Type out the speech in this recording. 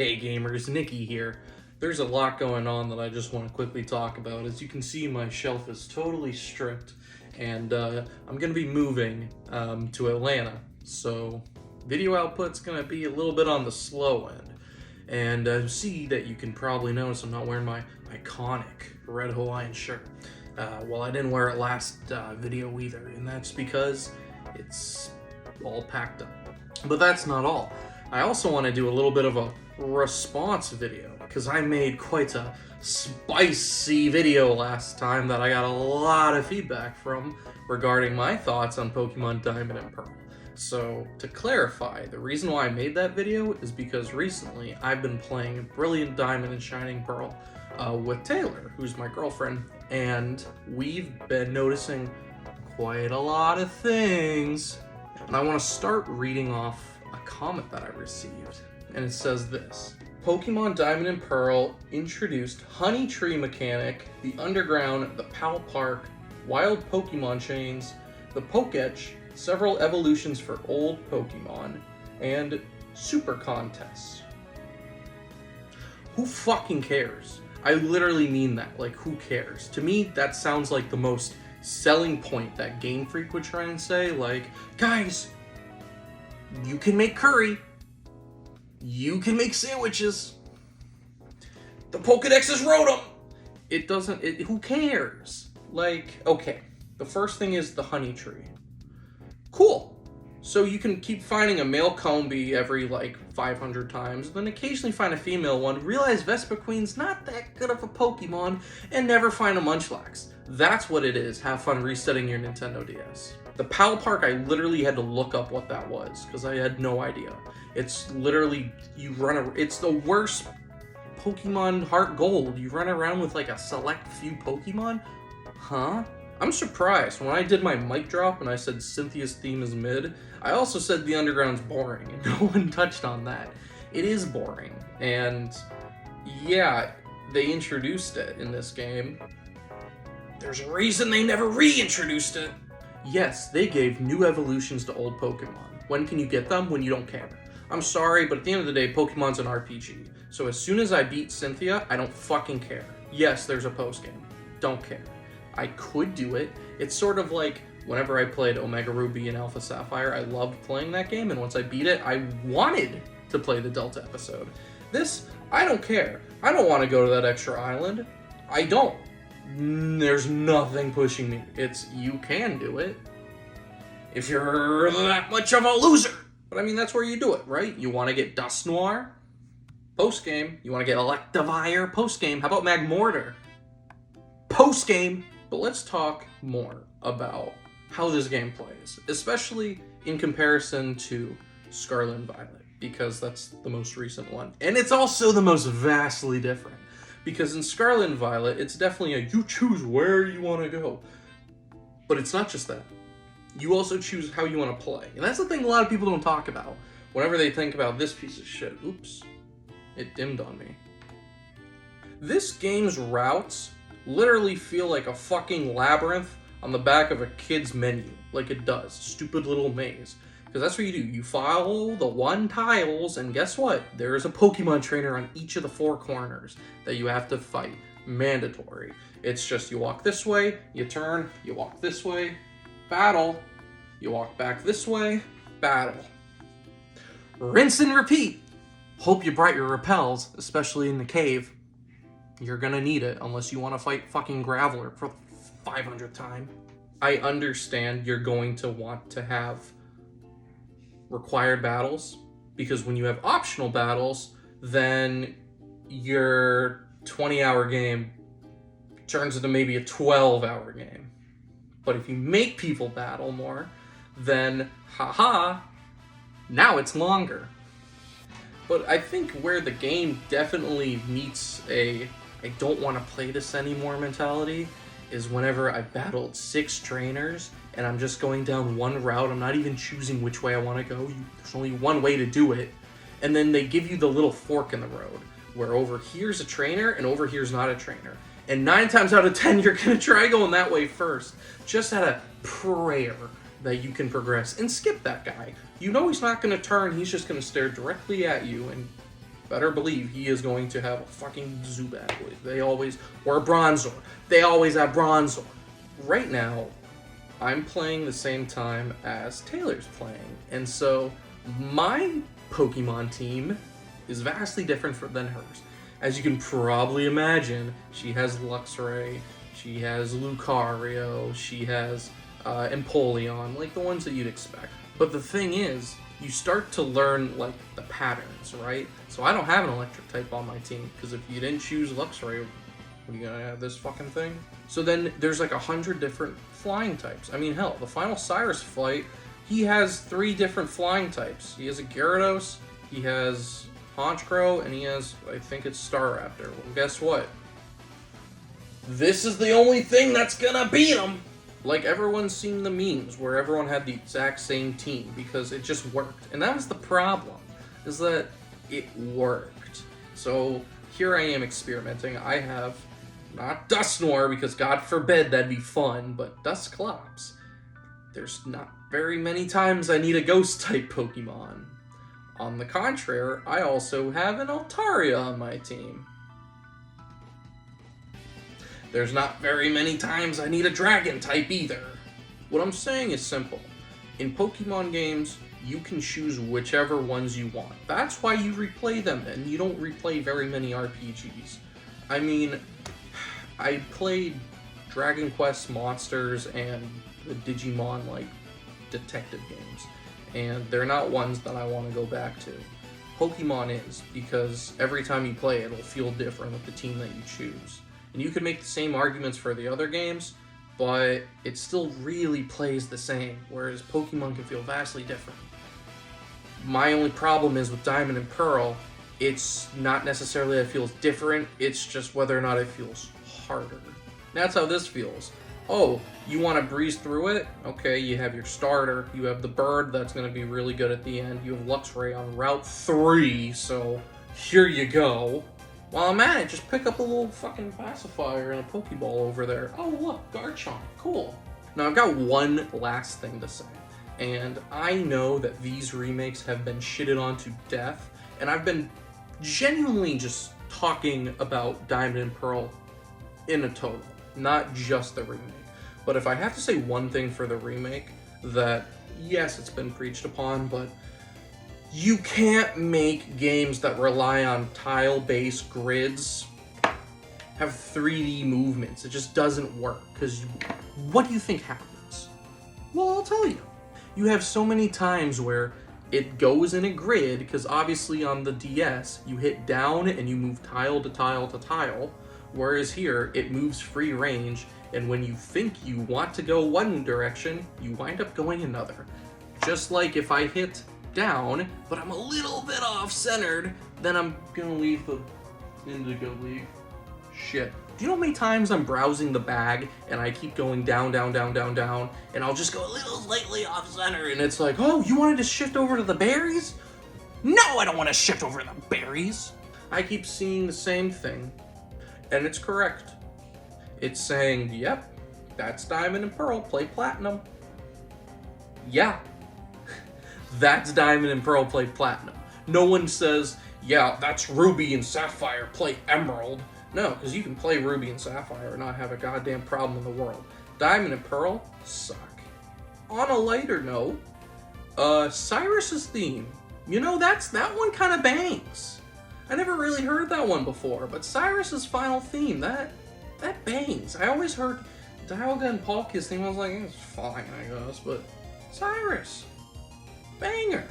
Hey gamers, Nikki here. There's a lot going on that I just want to quickly talk about. As you can see, my shelf is totally stripped, and I'm going to be moving to Atlanta, so video output's going to be a little bit on the slow end. And see that you can probably notice I'm not wearing my iconic red Hawaiian shirt. Well, I didn't wear it last video either, and that's because it's all packed up. But that's not all. I also want to do a little bit of a response video, because I made quite a spicy video last time that I got a lot of feedback from regarding my thoughts on Pokemon Diamond and Pearl. So, to clarify, the reason why I made that video is because recently I've been playing Brilliant Diamond and Shining Pearl with Taylor, who's my girlfriend, and we've been noticing quite a lot of things. And I want to start reading off a comment that I received, and it says this: Pokemon Diamond and Pearl introduced Honey Tree Mechanic, the Underground, the Pal Park, Wild Pokemon Chains, the Poketch, several evolutions for old Pokemon, and Super Contests. Who fucking cares? I literally mean that. Like, who cares? To me, that sounds like the most selling point that Game Freak would try and say. Like, guys, you can make curry. You can make sandwiches. The Pokedexes wrote them. It doesn't, who cares? Like, okay, the first thing is the Honey Tree. Cool. So you can keep finding a male Combee every, 500 times, then occasionally find a female one, realize Vespiquen's not that good of a Pokemon, and never find a Munchlax. That's what it is. Have fun resetting your Nintendo DS. The Pal Park, I literally had to look up what that was, because I had no idea. It's literally, it's the worst Pokemon Heart Gold. You run around with, a select few Pokemon? Huh? I'm surprised. When I did my mic drop and I said Cynthia's theme is mid, I also said the Underground's boring, and no one touched on that. It is boring, and yeah, they introduced it in this game. There's a reason they never reintroduced it. Yes, they gave new evolutions to old Pokemon. When can you get them? When you don't care. I'm sorry, but at the end of the day, Pokemon's an RPG. So as soon as I beat Cynthia, I don't fucking care. Yes, there's a post-game. Don't care. I could do it. It's sort of like whenever I played Omega Ruby and Alpha Sapphire, I loved playing that game, and once I beat it, I wanted to play the Delta episode. This, I don't care. I don't want to go to that extra island. I don't. There's nothing pushing me. It's, you can do it if you're that much of a loser. But I mean, that's where you do it, right? You want to get Dusknoir? Post-game. You want to get Electivire? Post-game. How about Magmortar? Post-game. But let's talk more about how this game plays, especially in comparison to Scarlet and Violet, because that's the most recent one. And it's also the most vastly different, because in Scarlet and Violet, it's definitely you choose where you want to go. But it's not just that. You also choose how you want to play. And that's the thing a lot of people don't talk about whenever they think about this piece of shit. Oops. It dimmed on me. This game's routes literally feel like a fucking labyrinth on the back of a kid's menu, like it does. Stupid little maze. Because that's what you do. You follow the one tiles, and guess what? There is a Pokemon trainer on each of the four corners that you have to fight. Mandatory. It's just you walk this way, you turn, you walk this way, battle. You walk back this way, battle. Rinse and repeat. Hope you brought your repels, especially in the cave. You're gonna need it unless you want to fight fucking Graveler for the 500th time. I understand you're going to want to have required battles, because when you have optional battles, then your 20-hour game turns into maybe a 12-hour game. But if you make people battle more, then haha, now it's longer. But I think where the game definitely meets a I don't want to play this anymore mentality is whenever I've battled 6 trainers and I'm just going down one route. I'm not even choosing which way I want to go. There's only one way to do it. And then they give you the little fork in the road where over here's a trainer and over here's not a trainer. And 9 times out of 10, you're going to try going that way first. Just out of prayer that you can progress and skip that guy. You know he's not going to turn. He's just going to stare directly at you and better believe he is going to have a fucking Zubat. They always, or a Bronzor. They always have Bronzor. Right now, I'm playing the same time as Taylor's playing, and so my Pokemon team is vastly different than hers. As you can probably imagine, she has Luxray, she has Lucario, she has Empoleon, like the ones that you'd expect. But the thing is, you start to learn like the patterns, right? So I don't have an electric type on my team, because if you didn't choose Luxray, are you gonna have this fucking thing? So then there's like 100 different flying types. I mean, hell, the final Cyrus fight, he has 3 different flying types. He has a Gyarados, he has Honchkrow, and he has, I think it's Staraptor. Well, guess what? This is the only thing that's gonna beat him! Like, everyone's seen the memes where everyone had the exact same team because it just worked. And that was the problem, is that it worked. So here I am experimenting. I have not Dusknoir, because God forbid that'd be fun, but Dusclops. There's not very many times I need a Ghost-type Pokemon. On the contrary, I also have an Altaria on my team. There's not very many times I need a Dragon-type either. What I'm saying is simple. In Pokemon games, you can choose whichever ones you want. That's why you replay them, and you don't replay very many RPGs. I mean, I played Dragon Quest Monsters and the Digimon, like, detective games, and they're not ones that I want to go back to. Pokemon is, because every time you play it, it'll feel different with the team that you choose. And you can make the same arguments for the other games, but it still really plays the same, whereas Pokemon can feel vastly different. My only problem is with Diamond and Pearl, it's not necessarily that it feels different, it's just whether or not it feels harder. That's how this feels. Oh, you want to breeze through it? Okay, you have your starter, you have the bird that's going to be really good at the end, you have Luxray on Route 3, so here you go. While I'm at it, just pick up a little fucking pacifier and a Pokeball over there. Oh look, Garchomp, cool. Now I've got one last thing to say, and I know that these remakes have been shitted on to death, and I've been genuinely just talking about Diamond and Pearl in a total, not just the remake. But if I have to say one thing for the remake, that yes, it's been preached upon, but you can't make games that rely on tile-based grids have 3D movements. It just doesn't work, because what do you think happens? Well, I'll tell you. You have so many times where it goes in a grid, because obviously on the DS, you hit down and you move tile to tile to tile, whereas here, it moves free range, and when you think you want to go one direction, you wind up going another. Just like if I hit down, but I'm a little bit off-centered, then I'm gonna leave the Indigo League. Shit. Do you know how many times I'm browsing the bag, and I keep going down, down, down, down, down, and I'll just go a little slightly off-center, and it's like, oh, you wanted to shift over to the berries? No, I don't want to shift over to the berries! I keep seeing the same thing, and it's correct. It's saying, yep, that's Diamond and Pearl, play Platinum. Yeah. That's Diamond and Pearl, play Platinum. No one says, yeah, that's Ruby and Sapphire, play Emerald. No, because you can play Ruby and Sapphire and not have a goddamn problem in the world. Diamond and Pearl suck. On a lighter note, Cyrus's theme. You know, that one kind of bangs. I never really heard that one before, but Cyrus's final theme, that bangs. I always heard Dialga and Palkia's theme, I was like, it's fine, I guess, but Cyrus, banger.